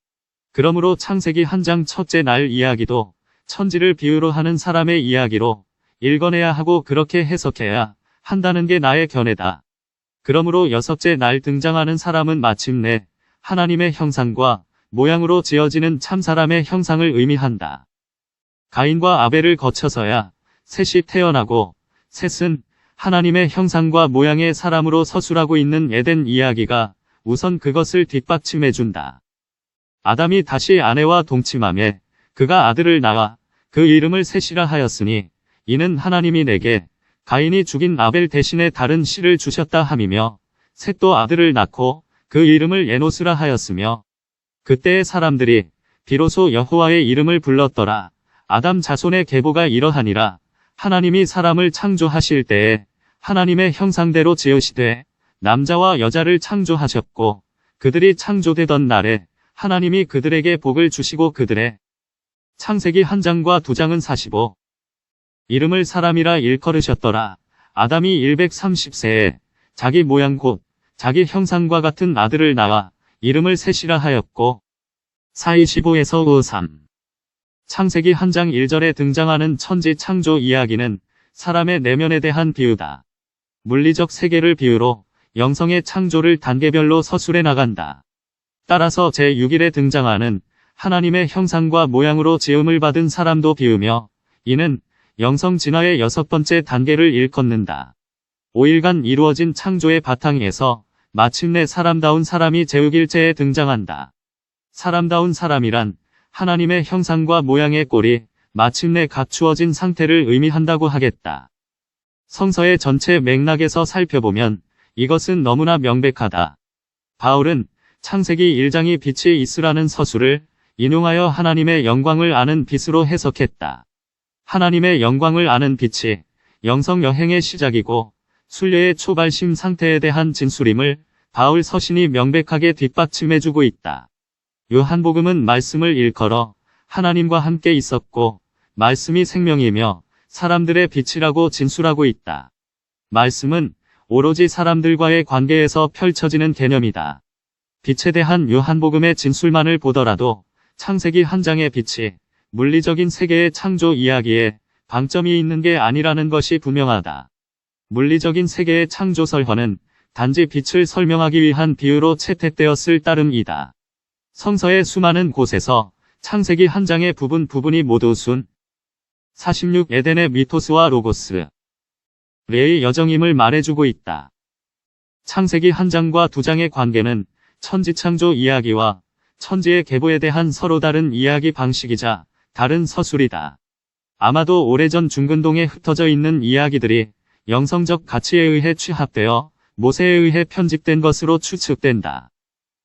그러므로 창세기 1장 첫째 날 이야기도 천지를 비유로 하는 사람의 이야기로 읽어내야 하고 그렇게 해석해야 한다는 게 나의 견해다. 그러므로 6째 날 등장하는 사람은 마침내 하나님의 형상과 모양으로 지어지는 참사람의 형상을 의미한다. 가인과 아벨을 거쳐서야 셋이 태어나고 셋은 하나님의 형상과 모양의 사람으로 서술하고 있는 에덴 이야기가 우선 그것을 뒷받침해준다. 아담이 다시 아내와 동침하며 그가 아들을 낳아 그 이름을 셋이라 하였으니 이는 하나님이 내게 가인이 죽인 아벨 대신에 다른 씨를 주셨다 함이며 셋도 아들을 낳고 그 이름을 에노스라 하였으며 그때의 사람들이 비로소 여호와의 이름을 불렀더라. 아담 자손의 계보가 이러하니라. 하나님이 사람을 창조하실 때에 하나님의 형상대로 지으시되 남자와 여자를 창조하셨고 그들이 창조되던 날에 하나님이 그들에게 복을 주시고 그들의 창세기 1장과 2장은 45 이름을 사람이라 일컬으셨더라. 아담이 130세에 자기 모양 곧 자기 형상과 같은 아들을 낳아 이름을 셋이라 하였고 4:25에서 5:3. 창세기 한 장 1절에 등장하는 천지 창조 이야기는 사람의 내면에 대한 비유다. 물리적 세계를 비유로 영성의 창조를 단계별로 서술해 나간다. 따라서 제6일에 등장하는 하나님의 형상과 모양으로 지음을 받은 사람도 비우며 이는 영성 진화의 6번째 단계를 일컫는다. 5일간 이루어진 창조의 바탕에서 마침내 사람다운 사람이 제6일째에 등장한다. 사람다운 사람이란 하나님의 형상과 모양의 꼴이 마침내 갖추어진 상태를 의미한다고 하겠다. 성서의 전체 맥락에서 살펴보면 이것은 너무나 명백하다. 바울은 창세기 1장이 빛이 있으라는 서술을 인용하여 하나님의 영광을 아는 빛으로 해석했다. 하나님의 영광을 아는 빛이 영성 여행의 시작이고 순례의 초발심 상태에 대한 진술임을 바울 서신이 명백하게 뒷받침해주고 있다. 요한복음은 말씀을 일컬어 하나님과 함께 있었고 말씀이 생명이며 사람들의 빛이라고 진술하고 있다. 말씀은 오로지 사람들과의 관계에서 펼쳐지는 개념이다. 빛에 대한 요한복음의 진술만을 보더라도 창세기 한 장의 빛이 물리적인 세계의 창조 이야기에 방점이 있는 게 아니라는 것이 분명하다. 물리적인 세계의 창조 설화는 단지 빛을 설명하기 위한 비유로 채택되었을 따름이다. 성서의 수많은 곳에서 창세기 한 장의 부분이 모두 순 46 에덴의 미토스와 로고스 의 여정임을 말해주고 있다. 창세기 한 장과 두 장의 관계는 천지창조 이야기와 천지의 계보에 대한 서로 다른 이야기 방식이자 다른 서술이다. 아마도 오래전 중근동에 흩어져 있는 이야기들이 영성적 가치에 의해 취합되어 모세에 의해 편집된 것으로 추측된다.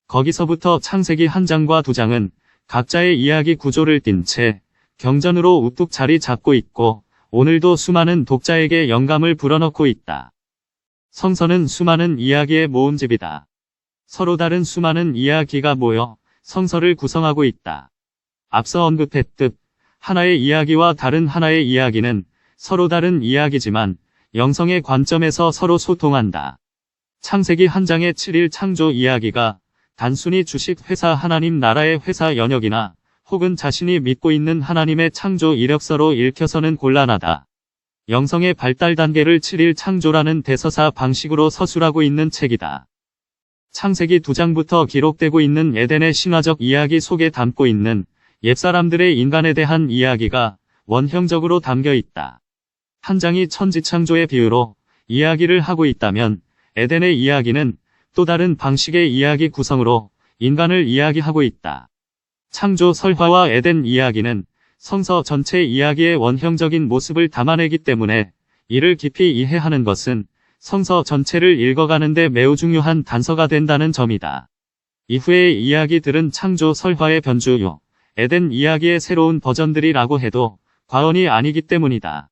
거기서부터 창세기 한 장과 두 장은 각자의 이야기 구조를 띈 채 경전으로 우뚝 자리 잡고 있고 오늘도 수많은 독자에게 영감을 불어넣고 있다. 성서는 수많은 이야기의 모음집이다. 서로 다른 수많은 이야기가 모여 성서를 구성하고 있다. 앞서 언급했듯 하나의 이야기와 다른 하나의 이야기는 서로 다른 이야기지만 영성의 관점에서 서로 소통한다. 창세기 한 장의 7일 창조 이야기가 단순히 주식회사 하나님 나라의 회사 연역이나 혹은 자신이 믿고 있는 하나님의 창조 이력서로 읽혀서는 곤란하다. 영성의 발달 단계를 7일 창조라는 대서사 방식으로 서술하고 있는 책이다. 창세기 2장부터 기록되고 있는 에덴의 신화적 이야기 속에 담고 있는 옛사람들의 인간에 대한 이야기가 원형적으로 담겨 있다. 한 장이 천지창조의 비유로 이야기를 하고 있다면 에덴의 이야기는 또 다른 방식의 이야기 구성으로 인간을 이야기하고 있다. 창조 설화와 에덴 이야기는 성서 전체 이야기의 원형적인 모습을 담아내기 때문에 이를 깊이 이해하는 것은 성서 전체를 읽어가는데 매우 중요한 단서가 된다는 점이다. 이후의 이야기들은 창조 설화의 변주요, 에덴 이야기의 새로운 버전들이라고 해도 과언이 아니기 때문이다.